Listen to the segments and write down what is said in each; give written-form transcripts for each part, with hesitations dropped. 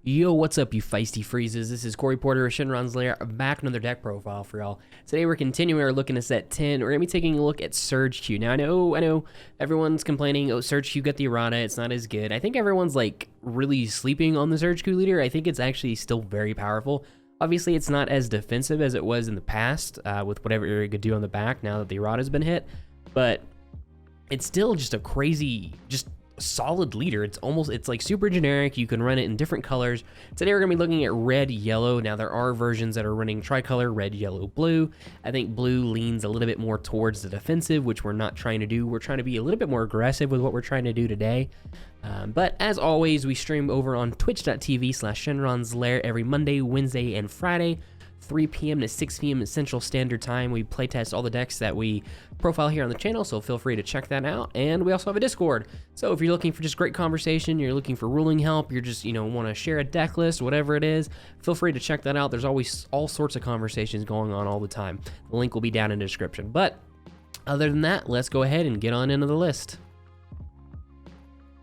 Yo, what's up, you feisty freezes? This is Corey Porter of Shinron's Lair, back with another deck profile for y'all. Today we're continuing our look into set 10. We're going to be taking a look at Surge Q. Now, I know, everyone's complaining, oh, Surge Q got the errata, it's not as good. I think everyone's, like, really sleeping on the Surge Q leader. I think it's actually still very powerful. Obviously, it's not as defensive as it was in the past, with whatever it could do on the back now that the errata's been hit. But it's still just a crazy, solid leader. It's like super generic. You can run it in different colors. Today we're gonna be looking at red, yellow. Now there are versions that are running tricolor, red, yellow, blue. I think blue leans a little bit more towards the defensive, which we're not trying to do. We're trying to be a little bit more aggressive with what we're trying to do today. But as always, we stream over on twitch.tv/Shenron's Lair every Monday, Wednesday, and Friday, 3 p.m. to 6 p.m. Central Standard Time. We playtest all the decks that we profile here on the channel, so feel free to check that out. And we also have a Discord. So if you're looking for just great conversation, you're looking for ruling help, you're just, want to share a deck list, whatever it is, feel free to check that out. There's always all sorts of conversations going on all the time. The link will be down in the description. But other than that, let's go ahead and get on into the list.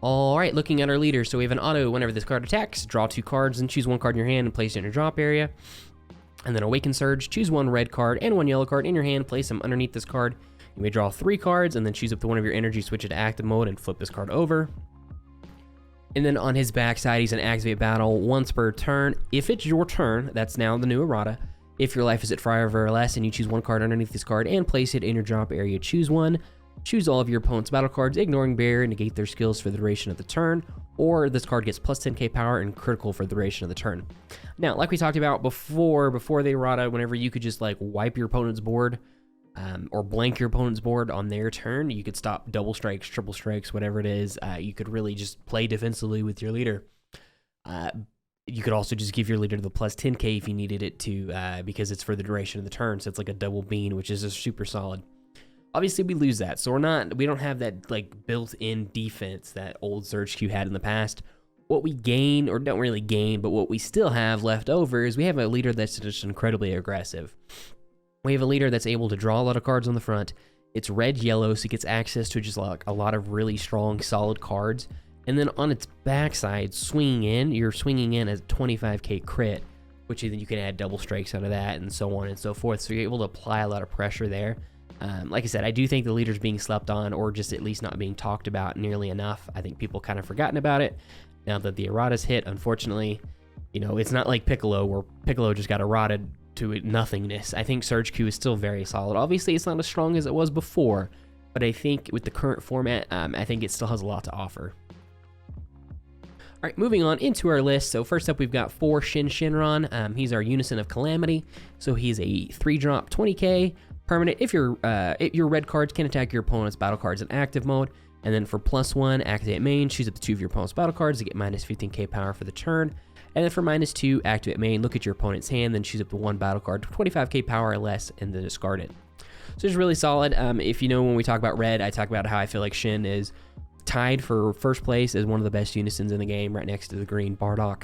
Alright, looking at our leaders. So we have an auto. Whenever this card attacks, draw 2 cards and choose 1 card in your hand and place it in your drop area. And then Awaken Surge, choose 1 red card and 1 yellow card in your hand, place them underneath this card. You may draw 3 cards and then choose up to one of your energy, switch it to active mode, and flip this card over. And then on his backside, he's gonna activate battle once per turn. If it's your turn, that's now the new errata. If your life is at 5 or less and you choose 1 card underneath this card and place it in your drop area, choose 1. Choose all of your opponent's battle cards, ignoring barrier, negate their skills for the duration of the turn, or this card gets plus 10k power and critical for the duration of the turn. Now, like we talked about before the errata, whenever you could just like wipe your opponent's board, or blank your opponent's board on their turn, you could stop double strikes, triple strikes, whatever it is. You could really just play defensively with your leader. You could also just give your leader the plus 10k if you needed it to, because it's for the duration of the turn, so it's like a double bean, which is just super solid. Obviously, we lose that, so we don't have that like built-in defense that old Surge Q had in the past. What we gain, or don't really gain, but what we still have left over is we have a leader that's just incredibly aggressive. We have a leader that's able to draw a lot of cards on the front. It's red, yellow, so it gets access to just like a lot of really strong, solid cards. And then on its backside, you're swinging in as 25k crit, which then you can add double strikes out of that, and so on and so forth. So you're able to apply a lot of pressure there. Like I said, I do think the leader's being slept on, or just at least not being talked about nearly enough. I think people kind of forgotten about it now that the errata's hit. Unfortunately, it's not like Piccolo, where Piccolo just got errated to nothingness. I think Surge Q is still very solid. Obviously, it's not as strong as it was before, but I think with the current format, I think it still has a lot to offer. All right, moving on into our list. So first up, we've got 4 Shinron. He's our Unison of Calamity. So he's a 3-drop, 20k. Permanent. If your red cards can attack your opponent's battle cards in active mode, and then for +1, activate main, choose up to 2 of your opponent's battle cards to get minus 15k power for the turn. And then for -2, activate main, look at your opponent's hand, then choose up to 1 battle card, 25k power or less, and then discard it. So it's really solid. If you know, when we talk about red, I talk about how I feel like Shin is tied for first place as one of the best Unisons in the game, right next to the green Bardock.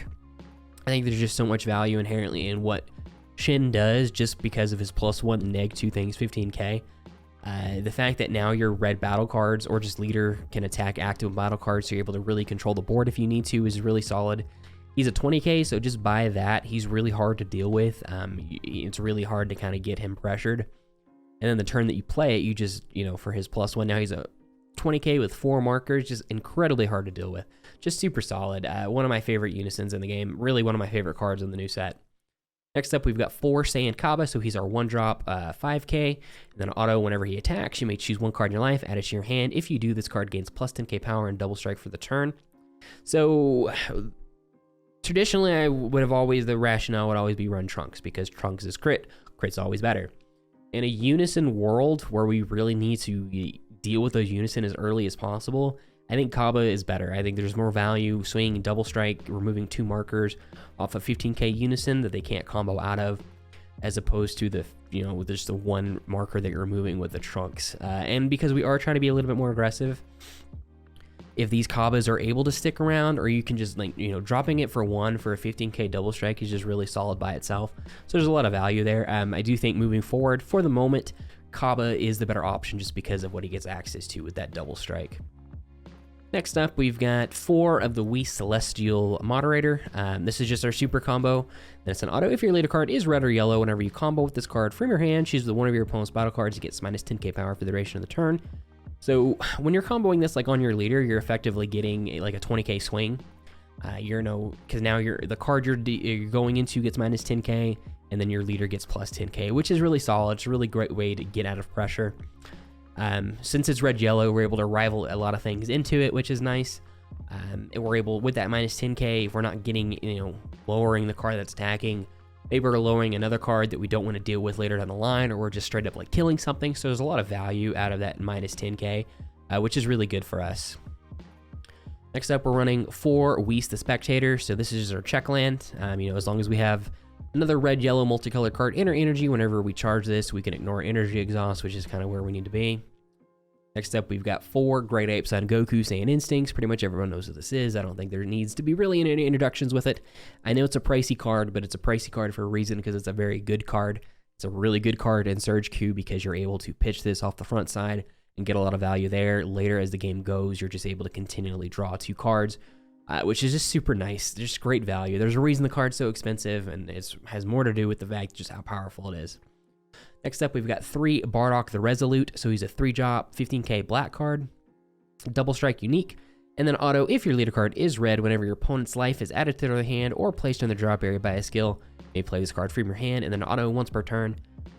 I think there's just so much value inherently in what Shin does, just because of his +1 and -2 things, 15k. The fact that now your red battle cards or just leader can attack active battle cards, so you're able to really control the board if you need to, is really solid. He's a 20k, so just by that, he's really hard to deal with. It's really hard to kind of get him pressured. And then the turn that you play it, you just, for his +1, now he's a 20k with 4 markers, just incredibly hard to deal with. Just super solid. One of my favorite Unisons in the game, really one of my favorite cards in the new set. Next up, we've got 4 Saiyan Kaba, so he's our 1-drop, 5k. And then auto, whenever he attacks, you may choose 1 card in your life, add it to your hand. If you do, this card gains plus 10k power and double strike for the turn. So traditionally, the rationale would always be run Trunks, because Trunks is crit. Crit's always better. In a Unison world where we really need to deal with those Unison as early as possible, I think Kaba is better. I think there's more value swinging double strike, removing 2 markers off a 15k Unison that they can't combo out of, as opposed to with just the 1 marker that you're removing with the Trunks. And because we are trying to be a little bit more aggressive, if these Kabas are able to stick around, or you can just dropping it for 1 for a 15k double strike is just really solid by itself. So there's a lot of value there. I do think moving forward, for the moment, Kaba is the better option just because of what he gets access to with that double strike. Next up, we've got 4 of the Wii Celestial Moderator. This is just our super combo. Then it's an auto. If your leader card is red or yellow, whenever you combo with this card from your hand, choose one of your opponent's battle cards. It gets minus 10k power for the duration of the turn. So when you're comboing this like on your leader, you're effectively getting like a 20k swing. Because now the card you're going into gets minus 10k, and then your leader gets plus 10k, which is really solid. It's a really great way to get out of pressure. Since it's red-yellow, we're able to rival a lot of things into it, which is nice. And we're able, with that minus 10k, if we're not getting, lowering the card that's attacking, maybe we're lowering another card that we don't want to deal with later down the line, or we're just straight up like killing something. So there's a lot of value out of that minus 10k, which is really good for us. Next up, we're running 4 Whis the Spectator. So this is our check land. As long as we have another red-yellow multicolored card in our energy, whenever we charge this, we can ignore energy exhaust, which is kind of where we need to be. Next up, we've got 4 Great Ape Son Goku Saiyan Instincts. Pretty much everyone knows what this is. I don't think there needs to be really any introductions with it. I know it's a pricey card, but it's a pricey card for a reason, because it's a very good card. It's a really good card in Surge Q because you're able to pitch this off the front side and get a lot of value there. Later as the game goes, you're just able to continually draw 2 cards, which is just super nice. Just great value. There's a reason the card's so expensive, and it has more to do with the fact just how powerful it is. Next up, we've got 3 Bardock the Resolute. So he's a 3-drop, 15k black card, double strike unique, and then auto. If your leader card is red, whenever your opponent's life is added to their hand or placed in the drop area by a skill, you may play this card from your hand, and then auto once per turn.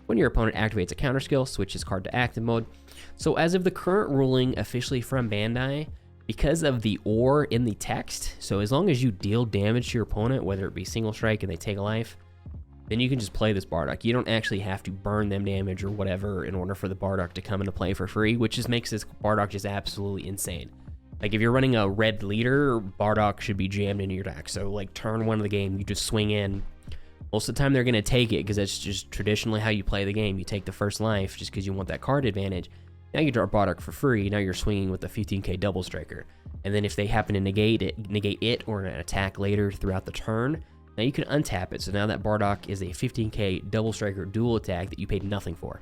When your opponent activates a counter skill, switch this card to active mode. So as of the current ruling officially from Bandai, because of the or in the text, so as long as you deal damage to your opponent, whether it be single strike and they take a life, then you can just play this Bardock. You don't actually have to burn them damage or whatever in order for the Bardock to come into play for free, which just makes this Bardock just absolutely insane. Like if you're running a red leader, Bardock should be jammed into your deck. So like turn 1 of the game, you just swing in. Most of the time they're going to take it because that's just traditionally how you play the game. You take the first life just because you want that card advantage. Now you draw Bardock for free. Now you're swinging with the 15k double striker. And then if they happen to negate it or an attack later throughout the turn, now you can untap it. So now that Bardock is a 15k double striker dual attack that you paid nothing for.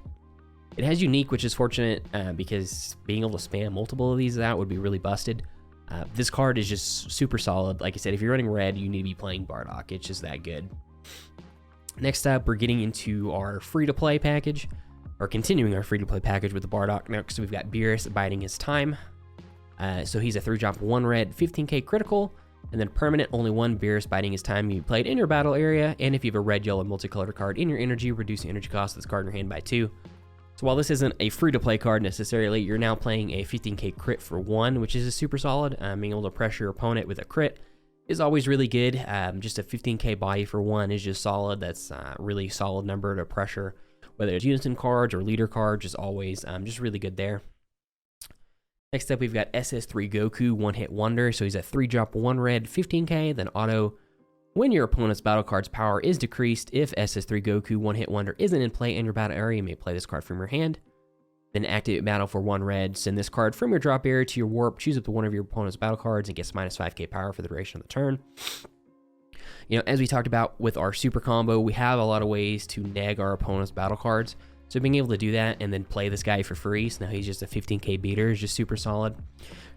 It has unique, which is fortunate because being able to spam multiple of these out would be really busted. This card is just super solid. Like I said, if you're running red, you need to be playing Bardock. It's just that good. Next up, we're getting into our free-to-play package, or continuing our free-to-play package with the Bardock. Next, we've got Beerus biding his time. So he's a 3-drop, 1 red, 15k critical, and then permanent, only 1 Beerus biding his time you played in your battle area, and if you have a red-yellow multicolored card in your energy, reduce the energy cost of this card in your hand by 2. So while this isn't a free-to-play card necessarily, you're now playing a 15k crit for 1, which is super solid. Being able to pressure your opponent with a crit is always really good. Just a 15k body for 1 is just solid. That's a really solid number to pressure, whether it's Unison cards or leader cards, just always just really good there. Next up, we've got SS3 Goku, one-hit wonder. So he's a 3-drop, 1 red, 15k, then auto. When your opponent's battle card's power is decreased, if SS3 Goku, one-hit wonder isn't in play in your battle area, you may play this card from your hand. Then activate battle for 1 red, send this card from your drop area to your warp, choose up to one of your opponent's battle cards, and gets minus 5k power for the duration of the turn. As we talked about with our super combo, we have a lot of ways to neg our opponent's battle cards. So being able to do that and then play this guy for free, so now he's just a 15k beater, is just super solid.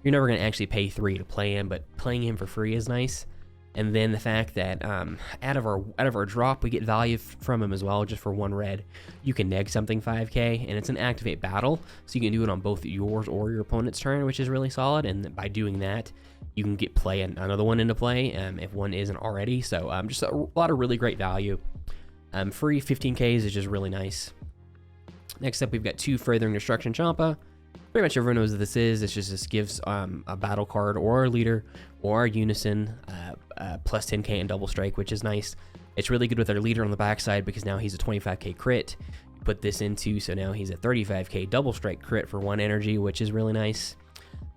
You're never going to actually pay 3 to play him, but playing him for free is nice. And then the fact that out of our drop, we get value from him as well, just for 1 red. You can neg something 5k, and it's an activate battle, so you can do it on both yours or your opponent's turn, which is really solid. And by doing that, you can play another one into play if one isn't already. So just a lot of really great value. Free 15ks is just really nice. Next up, we've got 2 Furthering Destruction Champa. Pretty much everyone knows what this is. This gives a battle card or a leader or a Unison plus 10k and double strike, which is nice. It's really good with our leader on the backside because now he's a 25k crit. You put this into, so now he's a 35k double strike crit for 1 energy, which is really nice.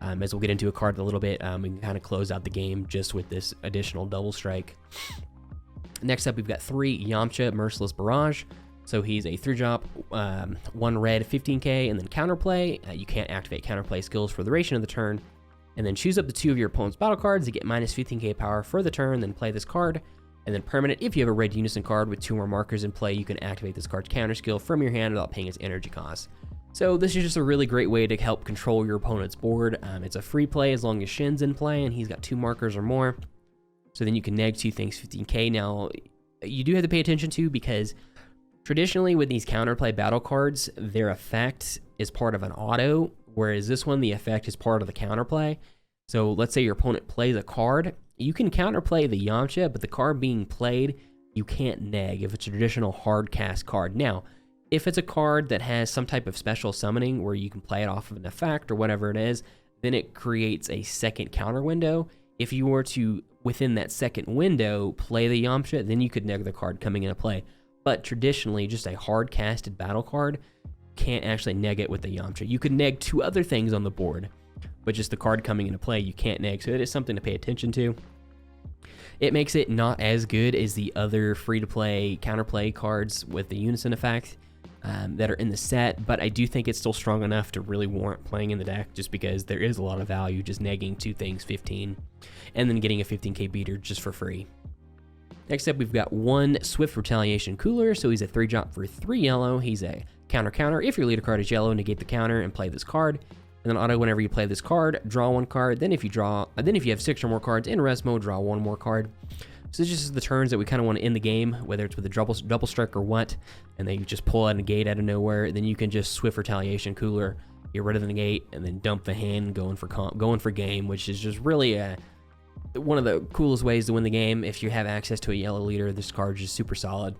As we'll get into a card in a little bit, we can kind of close out the game just with this additional double strike. Next up, we've got 3 Yamcha Merciless Barrage. So he's a 3-drop, 1 red, 15k, and then counterplay. You can't activate counterplay skills for the duration of the turn. And then choose up to 2 of your opponent's battle cards to get minus 15k power for the turn, then play this card. And then permanent, if you have a red Unison card with 2 more markers in play, you can activate this card's counter skill from your hand without paying its energy cost. So this is just a really great way to help control your opponent's board. It's a free play as long as Shin's in play and he's got 2 markers or more. So then you can neg 2 things 15k. Now, you do have to pay attention to, because traditionally with these counterplay battle cards, their effect is part of an auto, whereas this one, the effect is part of the counterplay. So let's say your opponent plays a card. You can counterplay the Yamcha, but the card being played, you can't neg if it's a traditional hard cast card. Now, if it's a card that has some type of special summoning where you can play it off of an effect or whatever it is, then it creates a second counter window. If you were to, within that second window, play the Yamcha, then you could neg the card coming into play. But traditionally, just a hard casted battle card can't actually neg it with the Yamcha. You could neg 2 other things on the board, but just the card coming into play, you can't neg. So it is something to pay attention to. It makes it not as good as the other free-to-play counterplay cards with the Unison effect that are in the set, but I do think it's still strong enough to really warrant playing in the deck, just because there is a lot of value just negging 2 things 15 and then getting a 15k beater just for free. Next up, we've got 1 Swift Retaliation Cooler. So he's a 3-drop for 3 yellow. He's a counter. If your leader card is yellow, negate the counter and play this card. And then auto, whenever you play this card, draw 1 card. Then if you have 6 or more cards in rest mode, draw 1 more card. So this is just the turns that we kind of want to end the game, whether it's with a double strike or what, and then you just pull out a negate out of nowhere. Then you can just Swift Retaliation Cooler, get rid of the negate, and then dump the hand, going for game, which is just really one of the coolest ways to win the game. If you have access to a yellow leader, this card is just super solid.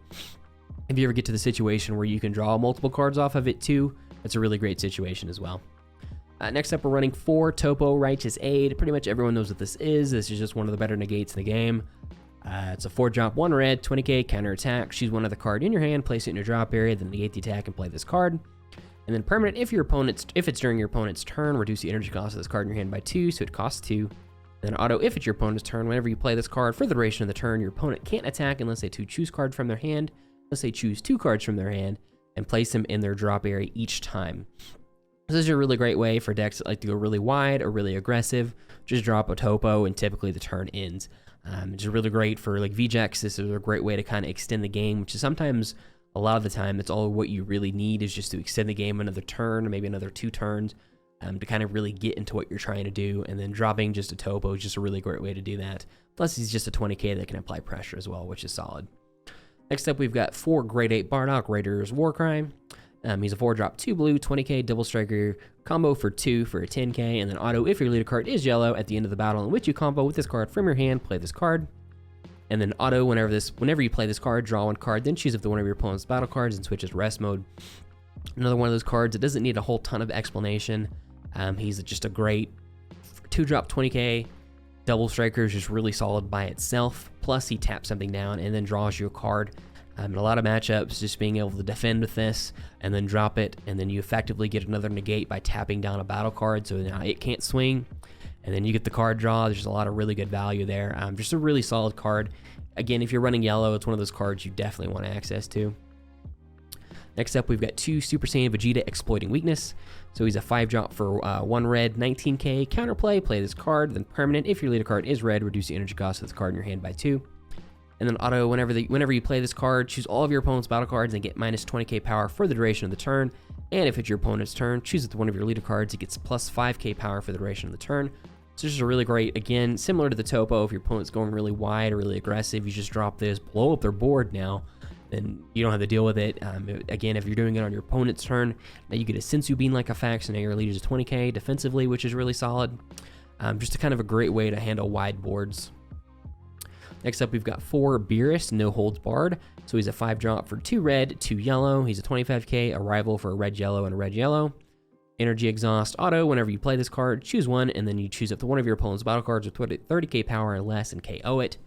If you ever get to the situation where you can draw multiple cards off of it too, that's a really great situation as well. Next up, we're running 4 Topo Righteous Aid. Pretty much everyone knows what this is. This is just one of the better negates in the game. It's a 4-drop, 1 red, 20k, counter attack. Choose one other card in your hand, place it in your drop area, then negate the attack and play this card. And then permanent, if it's during your opponent's turn, reduce the energy cost of this card in your hand by 2, so it costs 2. Then auto, if it's your opponent's turn, whenever you play this card for the duration of the turn, your opponent can't attack unless they choose cards from their hand, unless they choose 2 cards from their hand, and place them in their drop area each time. This is a really great way for decks that like to go really wide or really aggressive. Just drop a Topo and typically the turn ends. It's really great for like VJax. This is a great way to kind of extend the game, which is sometimes, a lot of the time, that's all what you really need, is just to extend the game another turn or maybe another 2 turns to kind of really get into what you're trying to do. And then dropping just a Topo is just a really great way to do that. Plus he's just a 20k that can apply pressure as well, which is solid. Next up, we've got 4 grade 8 Bardock Raiders Warcry. He's a 4-drop, 2 blue, 20k, double striker, combo for 2 for a 10k, and then auto, if your leader card is yellow, at the end of the battle in which you combo with this card from your hand, play this card. And then auto, whenever you play this card, draw 1 card, then choose up to one of your opponent's battle cards and switches rest mode. Another one of those cards, it doesn't need a whole ton of explanation. He's just a great 2-drop, 20k, double striker is just really solid by itself. Plus he taps something down and then draws you a card. In a lot of matchups, just being able to defend with this and then drop it, and then you effectively get another negate by tapping down a battle card, so now it can't swing, and then you get the card draw. There's a lot of really good value there. Just a really solid card. Again, if you're running yellow, it's one of those cards you definitely want access to. Next up, we've got 2 Super Saiyan Vegeta Exploiting Weakness. So he's a 5-drop for 1 red, 19k, counterplay, play this card, then permanent, if your leader card is red, reduce the energy cost of this card in your hand by 2. And then auto, whenever you play this card, choose all of your opponent's battle cards and get minus 20k power for the duration of the turn. And if it's your opponent's turn, choose one of your leader cards, it gets plus 5k power for the duration of the turn. So this is a really great, again, similar to the Topo, if your opponent's going really wide or really aggressive, you just drop this, blow up their board now, then you don't have to deal with it. Again, if you're doing it on your opponent's turn, now you get a Sensu Bean-like effect, so now your leader is 20k defensively, which is really solid. Just a kind of a great way to handle wide boards. Next up, we've got 4 Beerus, No Holds Barred. So he's a 5-drop for 2 red, 2 yellow. He's a 25k, a rival for a red, yellow, and a red, yellow. Energy Exhaust auto, whenever you play this card, choose one, and then you choose up to one of your opponent's battle cards with 30k power or less and KO it.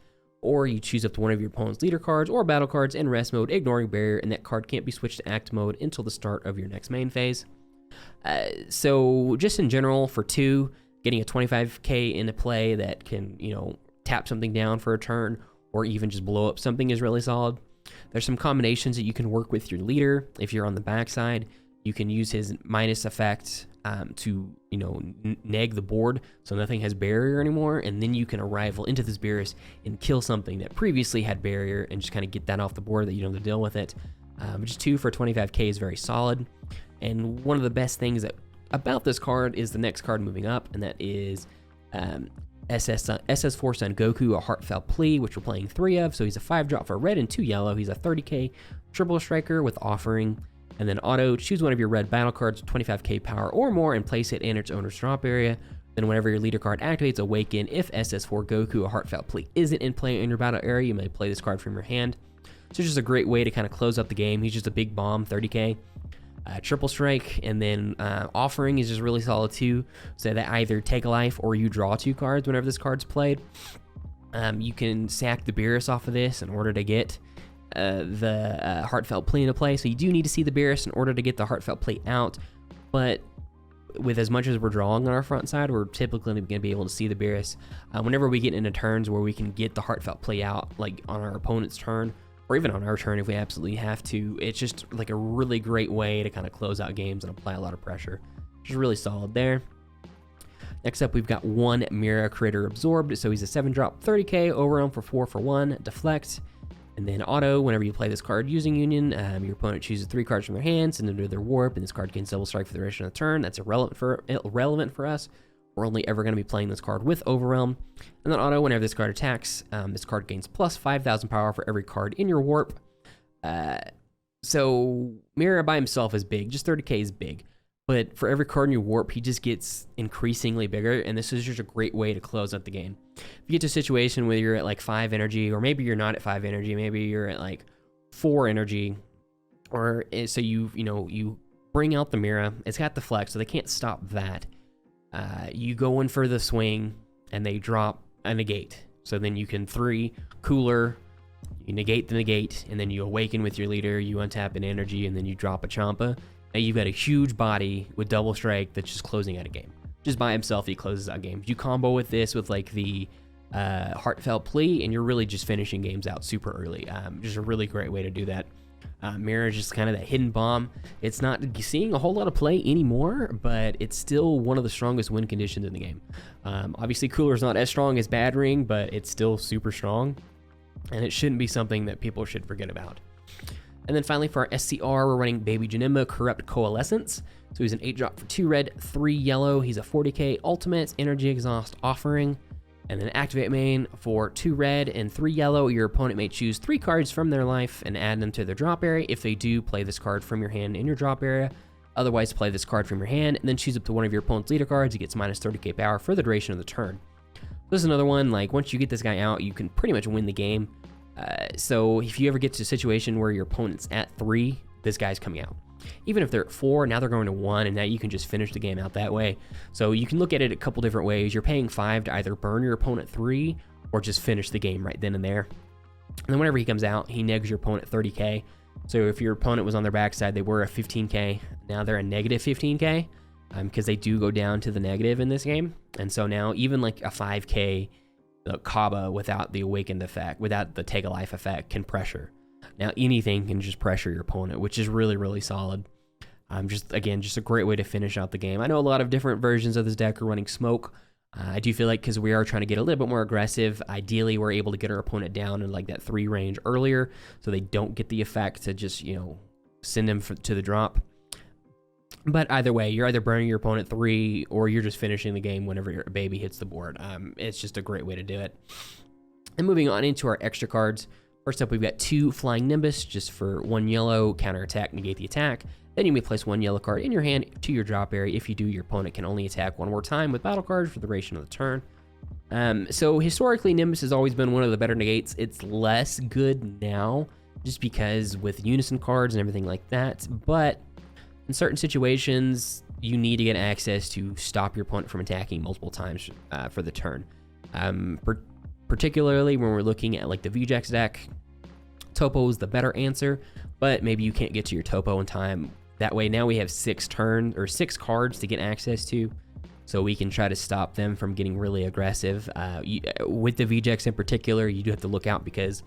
Or you choose up to one of your opponent's leader cards or battle cards in rest mode, ignoring barrier, and that card can't be switched to act mode until the start of your next main phase. So just in general, for 2, getting a 25k into play that can, tap something down for a turn, or even just blow up something is really solid. There's some combinations that you can work with your leader. If you're on the backside, you can use his minus effect to, neg the board so nothing has barrier anymore, and then you can arrival into this Beerus and kill something that previously had barrier and just kind of get that off the board that you don't have to deal with it. Just 2 for 25k is very solid. And one of the best things about this card is the next card moving up, and that is SS4 Sengoku, a Heartfelt Plea, which we're playing 3 of. So he's a 5-drop for red and 2 yellow. He's a 30k triple striker with Offering. And then auto, choose one of your red battle cards with 25k power or more and place it in its owner's drop area. Then whenever your leader card activates, Awaken. If SS4 Goku, a Heartfelt Plea, isn't in play in your battle area, you may play this card from your hand. So it's just a great way to kind of close up the game. He's just a big bomb, 30k. Triple Strike, and then Offering is just really solid too. So that either take a life or you draw 2 cards whenever this card's played. You can sack the Beerus off of this in order to get the Heartfelt Plea into play. So you do need to see the Beerus in order to get the Heartfelt Plea out. But with as much as we're drawing on our front side, we're typically going to be able to see the Beerus. Whenever we get into turns where we can get the Heartfelt Plea out, like on our opponent's turn, or even on our turn if we absolutely have to, it's just like a really great way to kind of close out games and apply a lot of pressure. Which is really solid there. Next up, we've got 1 Maru Crater Absorbed. So he's a 7-drop, 30k, Overwhelm for 4 for 1, Deflect. And then auto, whenever you play this card using Union, your opponent chooses 3 cards from their hand, send them to their warp, and this card gains double strike for the duration of the turn. That's irrelevant for us. We're only ever going to be playing this card with Overwhelm. And then auto, whenever this card attacks, this card gains plus 5,000 power for every card in your warp. So Maru by himself is big, just 30k is big. But for every card in your warp, he just gets increasingly bigger, and this is just a great way to close out the game. If you get to a situation where you're at like 5 energy, or maybe you're not at 5 energy, maybe you're at like 4 energy, or so you bring out the Maru. It's got the flex, so they can't stop that. You go in for the swing, and they drop a negate. So then you can 3 cooler, you negate the negate, and then you awaken with your leader, you untap an energy, and then you drop a Champa. Now you've got a huge body with double strike that's just closing out a game. Just by himself, he closes out games. You combo with this with like the Heartfelt Plea, and you're really just finishing games out super early. Just a really great way to do that. Maru is just kind of that hidden bomb. It's not seeing a whole lot of play anymore, but it's still one of the strongest win conditions in the game. Obviously, Cooler's not as strong as Bad Ring, but it's still super strong, and it shouldn't be something that people should forget about. And then finally for our SCR, we're running Baby Janemba Corrupt Coalescence. So he's an 8-drop for 2 red, 3 yellow. He's a 40k Ultimate Energy Exhaust Offering. And then Activate main for 2 red and 3 yellow. Your opponent may choose 3 cards from their life and add them to their drop area. If they do, play this card from your hand in your drop area. Otherwise, play this card from your hand and then choose up to one of your opponent's leader cards. He gets minus 30k power for the duration of the turn. This is another one, like once you get this guy out, you can pretty much win the game. So if you ever get to a situation where your opponent's at 3, this guy's coming out. Even if they're at 4, now they're going to 1, and now you can just finish the game out that way. So you can look at it a couple different ways. You're paying 5 to either burn your opponent 3 or just finish the game right then and there. And then whenever he comes out, he negs your opponent 30k. So if your opponent was on their backside, they were a 15k. Now they're a negative 15k because they do go down to the negative in this game. And so now even like a 5k Kaba without the awakened effect, without the take a life effect, can pressure. Now anything can just pressure your opponent, which is really, really solid. Just a great way to finish out the game. I know a lot of different versions of this deck are running smoke. I do feel like because we are trying to get a little bit more aggressive, ideally we're able to get our opponent down in like that 3 range earlier, so they don't get the effect to just send them to the drop. But either way, you're either burning your opponent 3 or you're just finishing the game whenever your baby hits the board. It's just a great way to do it. And moving on into our extra cards. First up, we've got 2 Flying Nimbus, just for 1 yellow, counterattack, negate the attack. Then you may place 1 yellow card in your hand to your drop area. If you do, your opponent can only attack 1 more time with battle cards for the duration of the turn. So historically, Nimbus has always been one of the better negates. It's less good now, just because with Unison cards and everything like that. But in certain situations, you need to get access to stop your opponent from attacking multiple times for the turn. Particularly when we're looking at like the VJax deck, Topo is the better answer, but maybe you can't get to your Topo in time. That way now we have 6 cards to get access to, so we can try to stop them from getting really aggressive. With the VJax in particular, you do have to look out because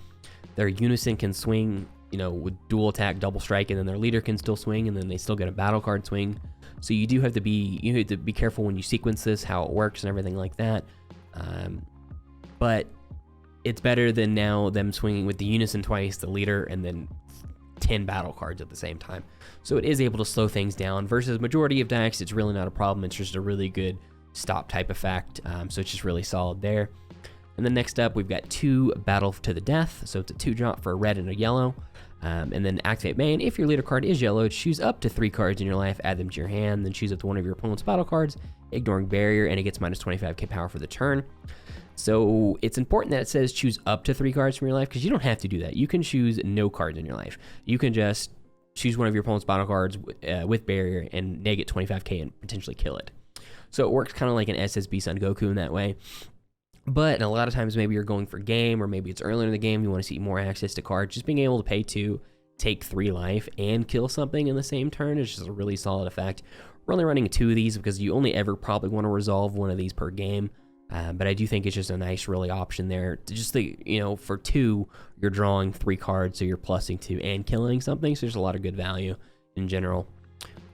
their Unison can swing, with dual attack, double strike, and then their leader can still swing, and then they still get a battle card swing. So you have to be careful when you sequence this, how it works and everything like that. But it's better than now them swinging with the Unison twice, the leader, and then 10 battle cards at the same time. So it is able to slow things down. Versus majority of decks, it's really not a problem. It's just a really good stop type effect. So it's just really solid there. And then next up, we've got 2 Battle to the Death. So it's a 2-drop for a red and a yellow. And then activate main. If your leader card is yellow, choose up to 3 cards in your life, add them to your hand, then choose up to one of your opponent's battle cards, ignoring barrier, and it gets minus 25k power for the turn. So it's important that it says choose up to 3 cards from your life, because you don't have to do that. You can choose no cards in your life. You can just choose one of your opponent's battle cards with barrier and neg it 25k and potentially kill it. So it works kind of like an SSB Sengoku in that way. But a lot of times maybe you're going for game, or maybe it's earlier in the game, you want to see more access to cards. Just being able to pay 2, take 3 life, and kill something in the same turn is just a really solid effect. We're only running 2 of these because you only ever probably want to resolve 1 of these per game. But I do think it's just a nice, really option there. Just for 2, you're drawing 3 cards, so you're plussing 2 and killing something. So there's a lot of good value in general.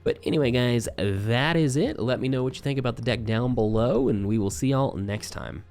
But anyway, guys, that is it. Let me know what you think about the deck down below, and we will see y'all next time.